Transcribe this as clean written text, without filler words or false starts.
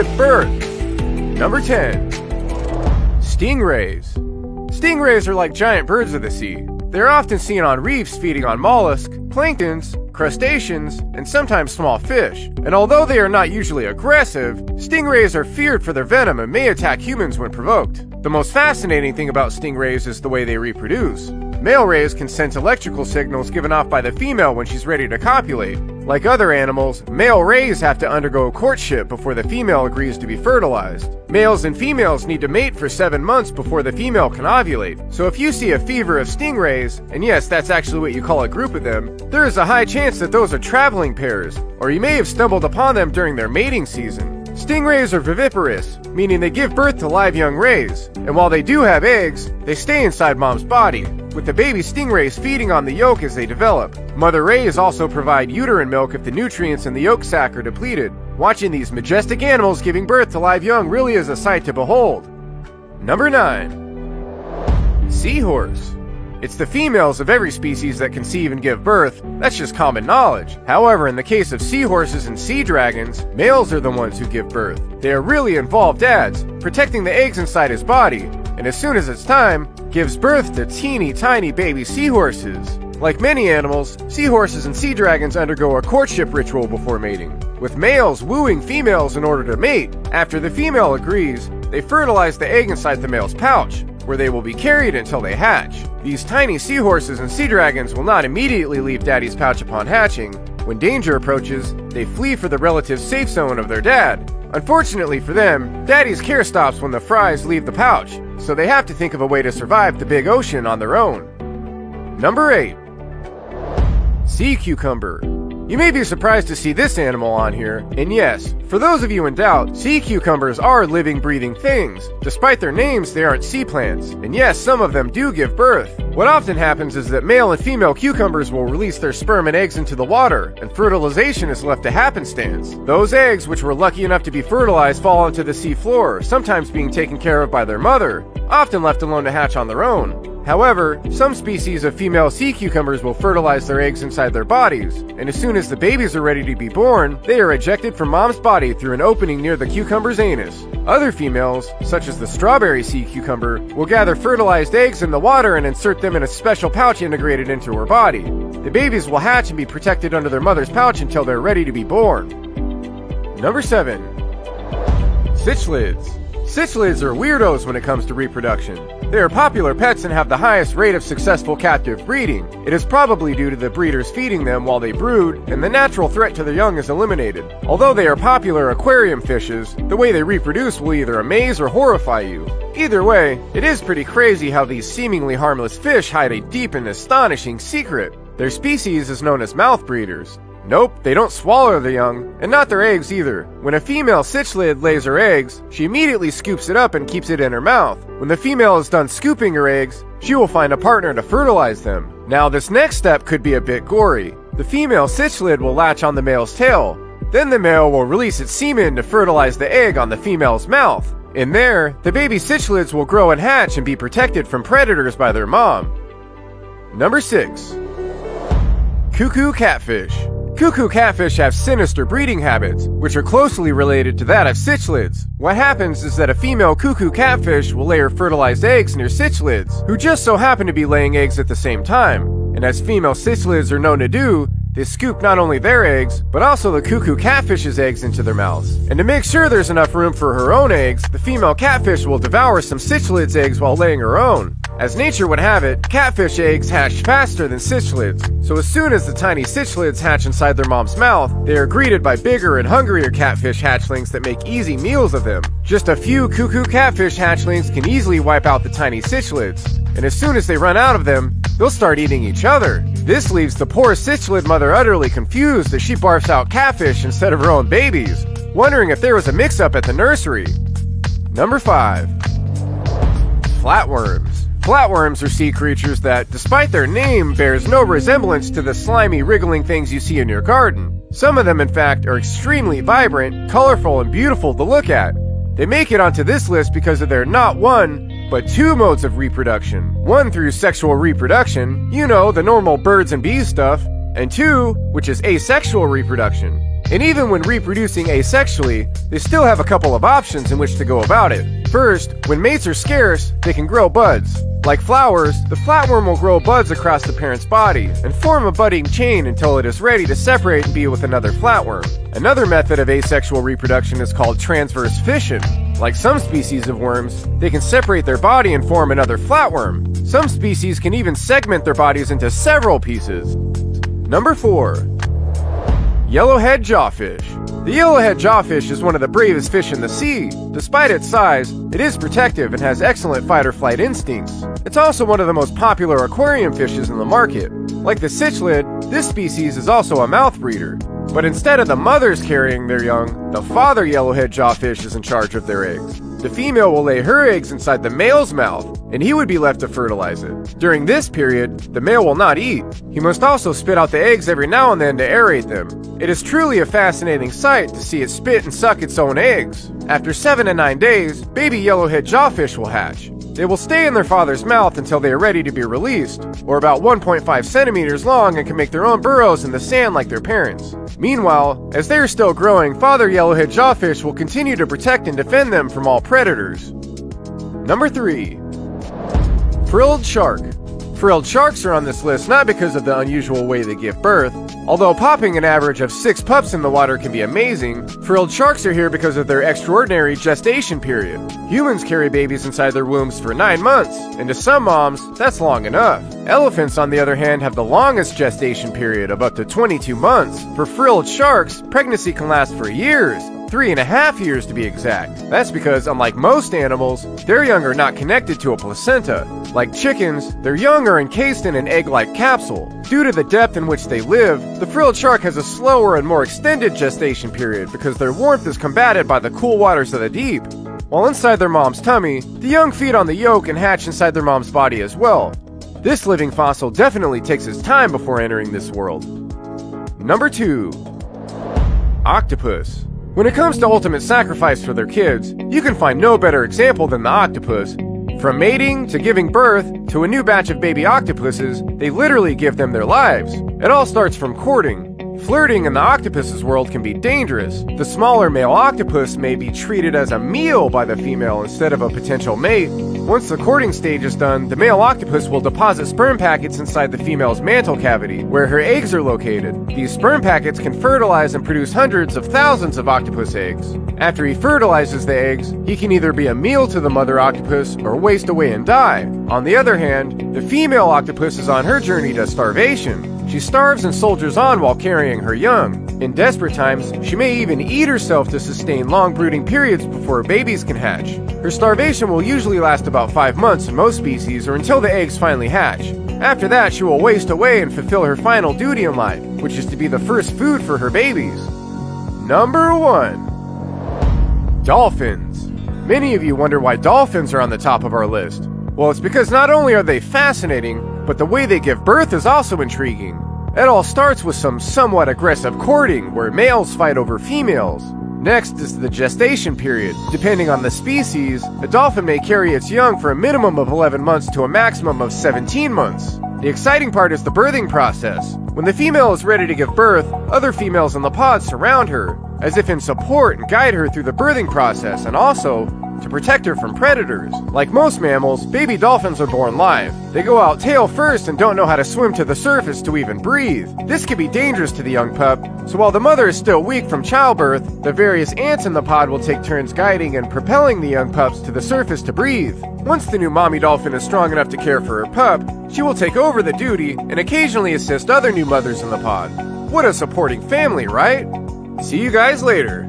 give birth. Number 10. Stingrays. Stingrays are like giant birds of the sea. They're often seen on reefs feeding on mollusks, planktons, crustaceans, and sometimes small fish. And although they are not usually aggressive, stingrays are feared for their venom and may attack humans when provoked. The most fascinating thing about stingrays is the way they reproduce. Male rays can sense electrical signals given off by the female when she's ready to copulate. Like other animals, male rays have to undergo courtship before the female agrees to be fertilized. Males and females need to mate for 7 months before the female can ovulate. So if you see a fever of stingrays, and yes, that's actually what you call a group of them, there is a high chance that those are traveling pairs, or you may have stumbled upon them during their mating season. Stingrays are viviparous, meaning they give birth to live young rays, and while they do have eggs, they stay inside mom's body, with the baby stingrays feeding on the yolk as they develop. Mother rays also provide uterine milk if the nutrients in the yolk sac are depleted. Watching these majestic animals giving birth to live young really is a sight to behold. Number 9. Seahorse. It's the females of every species that conceive and give birth. That's just common knowledge. However, in the case of seahorses and sea dragons, males are the ones who give birth. They are really involved dads, protecting the eggs inside his body, and as soon as it's time, gives birth to teeny tiny baby seahorses. Like many animals, seahorses and sea dragons undergo a courtship ritual before mating, with males wooing females in order to mate. After the female agrees, they fertilize the egg inside the male's pouch, where they will be carried until they hatch. These tiny seahorses and sea dragons will not immediately leave daddy's pouch upon hatching. When danger approaches, they flee for the relative safe zone of their dad. Unfortunately for them, daddy's care stops when the fries leave the pouch, so they have to think of a way to survive the big ocean on their own. Number 8. Sea cucumber. You may be surprised to see this animal on here, and yes, for those of you in doubt, sea cucumbers are living, breathing things. Despite their names, they aren't sea plants, and yes, some of them do give birth. What often happens is that male and female cucumbers will release their sperm and eggs into the water, and fertilization is left to happenstance. Those eggs, which were lucky enough to be fertilized, fall onto the sea floor, sometimes being taken care of by their mother, often left alone to hatch on their own. However, some species of female sea cucumbers will fertilize their eggs inside their bodies, and as soon as the babies are ready to be born, they are ejected from mom's body through an opening near the cucumber's anus. Other females, such as the strawberry sea cucumber, will gather fertilized eggs in the water and insert them in a special pouch integrated into her body. The babies will hatch and be protected under their mother's pouch until they're ready to be born. Number 7. Cichlids. Cichlids are weirdos when it comes to reproduction. They are popular pets and have the highest rate of successful captive breeding. It is probably due to the breeders feeding them while they brood, and the natural threat to their young is eliminated. Although they are popular aquarium fishes, the way they reproduce will either amaze or horrify you. Either way, it is pretty crazy how these seemingly harmless fish hide a deep and astonishing secret. Their species is known as mouth breeders. Nope, they don't swallow their young, and not their eggs either. When a female cichlid lays her eggs, she immediately scoops it up and keeps it in her mouth. When the female is done scooping her eggs, she will find a partner to fertilize them. Now this next step could be a bit gory. The female cichlid will latch on the male's tail. Then the male will release its semen to fertilize the egg on the female's mouth. In there, the baby cichlids will grow and hatch and be protected from predators by their mom. Number 6. Cuckoo catfish. Cuckoo catfish have sinister breeding habits, which are closely related to that of cichlids. What happens is that a female cuckoo catfish will lay her fertilized eggs near cichlids, who just so happen to be laying eggs at the same time. And as female cichlids are known to do, they scoop not only their eggs, but also the cuckoo catfish's eggs into their mouths. And to make sure there's enough room for her own eggs, the female catfish will devour some cichlid's eggs while laying her own. As nature would have it, catfish eggs hatch faster than cichlids, so as soon as the tiny cichlids hatch inside their mom's mouth, they are greeted by bigger and hungrier catfish hatchlings that make easy meals of them. Just a few cuckoo catfish hatchlings can easily wipe out the tiny cichlids, and as soon as they run out of them, they'll start eating each other. This leaves the poor cichlid mother utterly confused as she barfs out catfish instead of her own babies, wondering if there was a mix-up at the nursery. Number 5. Flatworms. Flatworms are sea creatures that, despite their name, bears no resemblance to the slimy, wriggling things you see in your garden. Some of them, in fact, are extremely vibrant, colorful, and beautiful to look at. They make it onto this list because of their not one, but 2 modes of reproduction. 1 through sexual reproduction, you know, the normal birds and bees stuff, and 2, which is asexual reproduction. And even when reproducing asexually, they still have a couple of options in which to go about it. First, when mates are scarce, they can grow buds. Like flowers, the flatworm will grow buds across the parent's body and form a budding chain until it is ready to separate and be with another flatworm. Another method of asexual reproduction is called transverse fission. Like some species of worms, they can separate their body and form another flatworm. Some species can even segment their bodies into several pieces. Number 4. Yellowhead jawfish. The yellowhead jawfish is one of the bravest fish in the sea. Despite its size, it is protective and has excellent fight-or-flight instincts. It's also one of the most popular aquarium fishes in the market. Like the cichlid, this species is also a mouth breeder. But instead of the mothers carrying their young, the father yellowhead jawfish is in charge of their eggs. The female will lay her eggs inside the male's mouth, and he would be left to fertilize it. During this period, the male will not eat. He must also spit out the eggs every now and then to aerate them. It is truly a fascinating sight to see it spit and suck its own eggs. After 7 to 9 days, baby yellowhead jawfish will hatch. They will stay in their father's mouth until they are ready to be released, or about 1.5 centimeters long and can make their own burrows in the sand like their parents. Meanwhile, as they are still growing, father yellowhead jawfish will continue to protect and defend them from all predators. Number 3. Frilled shark. Frilled sharks are on this list not because of the unusual way they give birth. Although popping an average of 6 pups in the water can be amazing, frilled sharks are here because of their extraordinary gestation period. Humans carry babies inside their wombs for 9 months, and to some moms, that's long enough. Elephants, on the other hand, have the longest gestation period of up to 22 months. For frilled sharks, pregnancy can last for years. 3.5 years to be exact. That's because, unlike most animals, their young are not connected to a placenta. Like chickens, their young are encased in an egg-like capsule. Due to the depth in which they live, the frilled shark has a slower and more extended gestation period because their warmth is combated by the cool waters of the deep. While inside their mom's tummy, the young feed on the yolk and hatch inside their mom's body as well. This living fossil definitely takes its time before entering this world. Number 2. Octopus. When it comes to ultimate sacrifice for their kids, you can find no better example than the octopus. From mating to giving birth to a new batch of baby octopuses, they literally give them their lives. It all starts from courting. Flirting in the octopus's world can be dangerous. The smaller male octopus may be treated as a meal by the female instead of a potential mate. Once the courting stage is done, the male octopus will deposit sperm packets inside the female's mantle cavity, where her eggs are located. These sperm packets can fertilize and produce hundreds of thousands of octopus eggs. After he fertilizes the eggs, he can either be a meal to the mother octopus or waste away and die. On the other hand, the female octopus is on her journey to starvation. She starves and soldiers on while carrying her young. In desperate times, she may even eat herself to sustain long brooding periods before babies can hatch. Her starvation will usually last about 5 months in most species or until the eggs finally hatch. After that, she will waste away and fulfill her final duty in life, which is to be the first food for her babies. Number 1. Dolphins. Many of you wonder why dolphins are on the top of our list. Well, it's because not only are they fascinating, but the way they give birth is also intriguing. It all starts with some somewhat aggressive courting, where males fight over females. Next is the gestation period. Depending on the species, a dolphin may carry its young for a minimum of 11 months to a maximum of 17 months. The exciting part is the birthing process. When the female is ready to give birth, other females in the pod surround her, as if in support and guide her through the birthing process, and also to protect her from predators. Like most mammals, baby dolphins are born live. They go out tail first and don't know how to swim to the surface to even breathe. This can be dangerous to the young pup, so while the mother is still weak from childbirth, the various ants in the pod will take turns guiding and propelling the young pups to the surface to breathe. Once the new mommy dolphin is strong enough to care for her pup, she will take over the duty and occasionally assist other new mothers in the pod. What a supporting family, right? See you guys later.